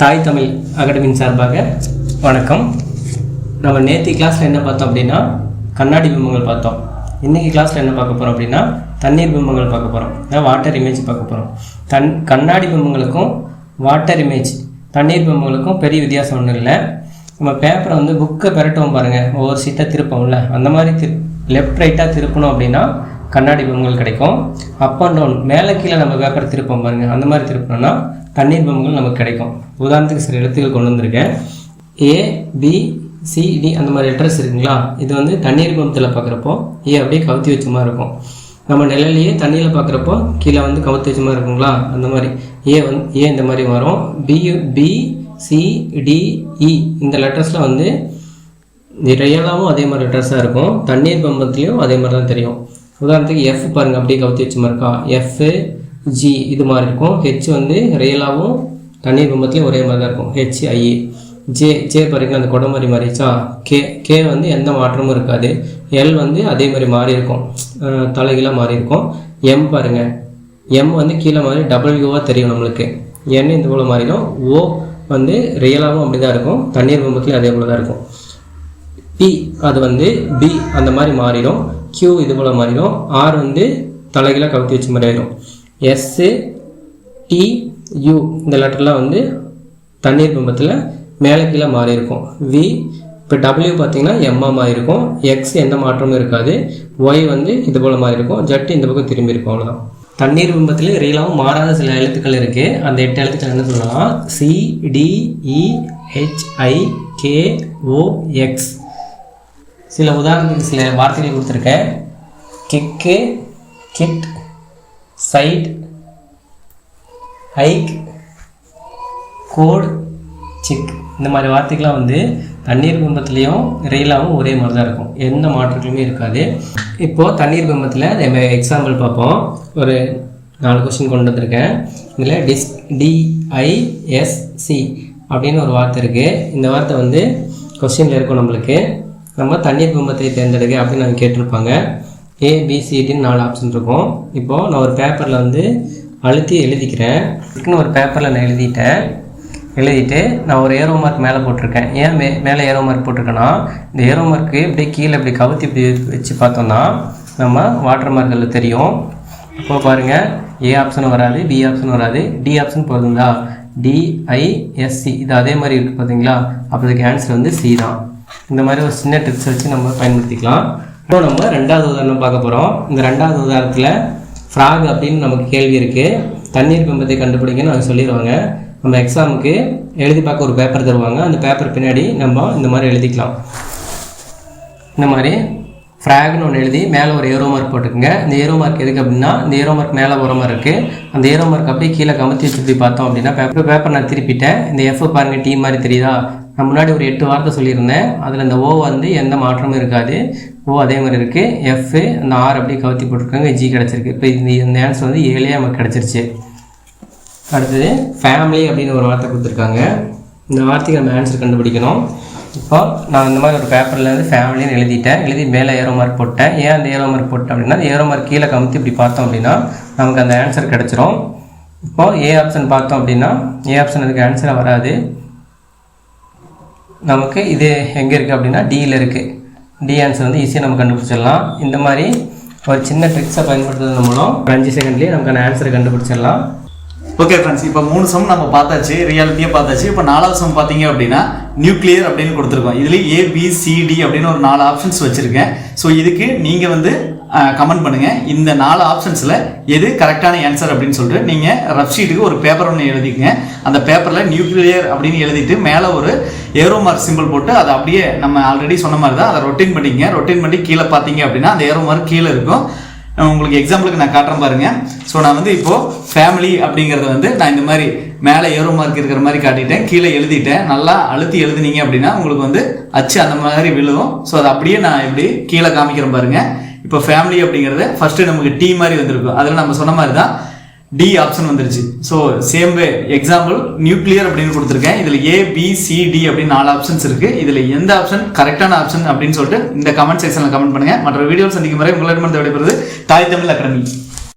தாய் தமிழ் அகாடமியின் சார்பாக வணக்கம். நம்ம நேற்று கிளாஸில் என்ன பார்த்தோம் அப்படின்னா கண்ணாடி பிம்பங்கள் பார்த்தோம். இன்றைக்கி கிளாஸில் என்ன பார்க்க போகிறோம் அப்படின்னா தண்ணீர் பிம்பங்கள் பார்க்க போகிறோம், வாட்டர் இமேஜ் பார்க்க போகிறோம். கண்ணாடி பிம்பங்களுக்கும் வாட்டர் இமேஜ் தண்ணீர் பிம்பங்களுக்கும் பெரிய வித்தியாசம் ஒன்றும் இல்லை. நம்ம பேப்பரை புக்கை பெரட்டுவோம் பாருங்கள், ஒவ்வொரு சீட்டாக திருப்போம்ல, அந்த மாதிரி லெஃப்ட் ரைட்டாக திருப்பணும் அப்படின்னா கண்ணாடி பிம்பங்கள் கிடைக்கும். அப் அண்ட் டவுன் மேலே கீழே நம்ம பேப்பரை திருப்போம் பாருங்கள், அந்த மாதிரி திருப்பினோம்னா தண்ணீர் பிம்பங்கள் நமக்கு கிடைக்கும். உதாரணத்துக்கு சில எழுத்துக்கள் கொண்டு வந்திருக்கேன். ABCD அந்த மாதிரி லெட்டர்ஸ் இருக்குங்களா, இது தண்ணீர் பிம்பத்தில் பார்க்குறப்போ ஏ அப்படியே கவுத்தி வச்ச மாதிரி இருக்கும். நம்ம நிலையிலேயே தண்ணியில் பார்க்குறப்போ கீழே கவுத்தி வச்ச மாதிரி இருக்குங்களா, அந்த மாதிரி ஏ இந்த மாதிரி வரும். BCDE இந்த லெட்டர்ஸில் ரியலாகவும் அதே மாதிரி லெட்டர்ஸாக இருக்கும். தண்ணீர் பிம்பத்துலேயும் அதே மாதிரி தான் தெரியும். உதாரணத்துக்கு F பாருங்கள், அப்படியே கவுத்தி வச்ச மாதிரி இருக்கா. FG இது மாதிரி இருக்கும். H ரியலாகவும் தண்ணீர் பிம்பத்துலேயும் ஒரே மாதிரி தான் இருக்கும். HI. ஜே பாருங்கள், அந்த கொடை மாதிரி மாறிச்சா. கே எந்த மாற்றமும் இருக்காது. L அதே மாதிரி மாறி இருக்கும், தலைகீழாக மாறி இருக்கும். M பாருங்கள், M கீழே மாதிரி Wவாக தெரியும் நம்மளுக்கு. N இந்த போல் மாறிடும். O ரியலாகவும் அப்படி தான் இருக்கும், தண்ணீர் பிம்பத்துலேயும் அதே போல் தான் இருக்கும். P அது B அந்த மாதிரி மாறிடும். Q இது போல் மாறிடும். R தலைகீழாக கவுத்தி வச்ச மாதிரி ஆயிடும். STU இந்த லெட்டர்லாம் தண்ணீர் பிம்பத்தில் மேலே கீழே மாறி இருக்கும். V இப்போ W பார்த்தீங்கன்னா M மாறி இருக்கும். X எந்த மாற்றமும் இருக்காது. Y இது போல் மாறி இருக்கும். Z இந்த பக்கம் திரும்பி இருக்கும். அவ்வளோதான். தண்ணீர் பிம்பத்தில் ரியலாகவும் மாறாத சில எழுத்துக்கள் இருக்குது. அந்த 8 எழுத்துக்கள் என்ன சொல்லலாம்? CDEHIKOX. சில உதாரணத்துக்கு சில வார்த்தைகள் கொடுத்துருக்கேன். Kick, kid, side, hike, code, sick இந்த மாதிரி வார்த்தைகள்லாம் தண்ணீர் பிம்பத்துலேயும் ரியலாகவும் ஒரே மாதிரி தான் இருக்கும், எந்த மாற்றங்களுமே இருக்காது. இப்போது தண்ணீர் பிம்பத்தில் எக்ஸாம்பிள் பார்ப்போம். ஒரு 4 கொஸ்டின் கொண்டு வந்திருக்கேன். இதில் DISC அப்படின்னு ஒரு வார்த்தை இருக்குது. இந்த வார்த்தை கொஸ்டினில் இருக்கும். நம்மளுக்கு நம்ம தண்ணீர் பிம்பத்தை தேர்ந்தெடுக்க அப்படின்னு நான் கேட்டிருப்பாங்க. ABCDன்னு 4 ஆப்ஷன் இருக்கும். இப்போது நான் ஒரு பேப்பரில் அழுத்தி எழுதிக்கிறேன். ஒரு பேப்பரில் நான் எழுதிட்டு நான் ஒரு ஏரோ மார்க் மேலே போட்டிருக்கேன். ஏன் மேலே ஏரோ மார்க் போட்டிருக்கேன்னா, இந்த ஏரோ மார்க்கு இப்படி கீழே இப்படி கவுத்தி இப்படி வச்சு பார்த்தோம்னா நம்ம வாட்டர் மார்க்கில் தெரியும். இப்போ பாருங்கள், A ஆப்ஷனும் வராது, B ஆப்ஷனும் வராது, D ஆப்ஷன் போதுங்களா. DISC இது அதே மாதிரி இருக்குது பார்த்தீங்களா. அப்போ இதுக்கு ஆன்சர் C தான். இந்த மாதிரி ஒரு சின்ன டிப்ஸ் வச்சு நம்ம பயன்படுத்திக்கலாம். இப்போ நம்ம 2வது உதாரணம் பார்க்க போகிறோம். இந்த 2வது உதாரணத்தில் ஃப்ராக் அப்படின்னு நமக்கு கேள்வி இருக்குது. தண்ணீர் பிம்பத்தை கண்டுபிடிங்கன்னு அவங்க சொல்லிடுவாங்க. நம்ம எக்ஸாமுக்கு எழுதி பார்க்க ஒரு பேப்பர் தருவாங்க. அந்த பேப்பர் பின்னாடி நம்ம இந்த மாதிரி எழுதிக்கலாம். இந்த மாதிரி ஃப்ராக்னு ஒன்று எழுதி மேலே ஒரு ஏரோ மார்க் போட்டுக்குங்க. இந்த ஏரோ மார்க் எதுக்கு அப்படின்னா, இந்த ஏரோ மார்க் மேலே ஒரு மாதிரி இருக்குது. அந்த ஏரோ மார்க் அப்படியே கீழே கமுத்தி வச்சு பார்த்தோம் அப்படின்னா பேப்பர் நான் திருப்பிட்டேன். இந்த F பாருங்கள், T மாதிரி தெரியுதா. நான் முன்னாடி ஒரு 8 வார்த்தை சொல்லியிருந்தேன். அதில் இந்த O எந்த மாற்றமும் இருக்காது. O அதே மாதிரி இருக்குது. F அந்த R அப்படியே கவுத்தி போட்டிருக்காங்க. G கிடச்சிருக்கு. இப்போ இந்த ஆன்சர் 7 நமக்கு கிடச்சிருச்சு. அடுத்தது ஃபேமிலி அப்படின்னு ஒரு வார்த்தை கொடுத்துருக்காங்க. இந்த வார்த்தைக்கு நம்ம ஆன்சர் கண்டுபிடிக்கணும். இப்போ நான் இந்த மாதிரி ஒரு பேப்பரில் ஃபேமிலின்னு எழுதி மேலே ஏரோ மார்க் போட்டேன். ஏன் அந்த ஏரோ மார்க் போட்டேன் அப்படின்னா, ஏரோ மார்க் கீழே கமுத்தி இப்படி பார்த்தோம் அப்படின்னா நமக்கு அந்த ஆன்சர் கிடச்சிரும். இப்போது A ஆப்ஷன் பார்த்தோம் அப்படின்னா A ஆப்ஷன் அதுக்கு ஆன்சராக வராது. நமக்கு இது எங்கே இருக்குது அப்படின்னா Dயில் இருக்குது. D ஆன்சர் ஈஸியாக நம்ம கண்டுபிடிச்சிடலாம். இந்த மாதிரி ஒரு சின்ன ட்ரிக்ஸை பயன்படுத்துறது மூலம் 5 செகண்ட்லேயே நமக்கான ஆன்சரை கண்டுபிடிச்சிடலாம். ஓகே ஃப்ரெண்ட்ஸ், இப்போ 3 சம் நம்ம பார்த்தாச்சு, ரியாலிட்டியாக பார்த்தாச்சு. இப்போ 4வது சம் பார்த்தீங்க அப்படின்னா நியூக்ளியர் அப்படின்னு கொடுத்துருக்கோம். இதுலேயே ABCD அப்படின்னு ஒரு 4 ஆப்ஷன்ஸ் வச்சுருக்கேன். ஸோ இதுக்கு நீங்கள் கமெண்ட் பண்ணுங்கள், இந்த 4 ஆப்ஷன்ஸில் எது கரெக்டான ஆன்சர் அப்படின்னு சொல்லிட்டு. நீங்கள் ரஃப் ஷீட்டுக்கு ஒரு பேப்பர் ஒன்று எழுதிக்கங்க. அந்த பேப்பரில் நியூக்ளியர் அப்படின்னு எழுதிட்டு மேலே ஒரு ஏரோ மார்க் சிம்பிள் போட்டு அதை அப்படியே நம்ம ஆல்ரெடி சொன்ன மாதிரி தான் அதை ரொட்டேட் பண்ணிக்கங்க. ரொட்டேட் பண்ணி கீழே பார்த்தீங்க அப்படின்னா அந்த ஏரோ மார்க் கீழே இருக்கும். உங்களுக்கு எக்ஸாம்பிளுக்கு நான் காட்டுறேன் பாருங்க. ஸோ நான் இப்போது ஃபேமிலி அப்படிங்கிறத நான் இந்த மாதிரி மேலே ஏரோ மார்க் இருக்கிற மாதிரி காட்டிட்டேன், கீழே எழுதிட்டேன். நல்லா அழுத்தி எழுதுனீங்க அப்படின்னா உங்களுக்கு அச்சு அந்த மாதிரி விழுவும். ஸோ அதை அப்படியே நான் இப்படி கீழே காமிக்கிறேன் பாருங்க. இப்போ ஃபேமிலி அப்படிங்கிறது ஃபர்ஸ்ட்டு நமக்கு T மாதிரி வந்திருக்கும். அதில் நம்ம சொன்ன மாதிரி தான் D ஆப்ஷன் வந்துருச்சு. So same way example nuclear அப்படின்னு கொடுத்துருக்கேன். இதில் ABCD அப்படின்னு 4 ஆப்ஷன்ஸ் இருக்குது. இதில் எந்த ஆப்ஷன் கரெக்டான ஆப்ஷன் அப்படின்னு சொல்லிட்டு இந்த கமெண்ட் செக்ஷனில் கமெண்ட் பண்ணுங்கள். மற்ற வீடியோ சந்திக்கும் வரை உங்களிடமிருந்து விடைபெறுவது தாய் தமிழ் அகாடமி.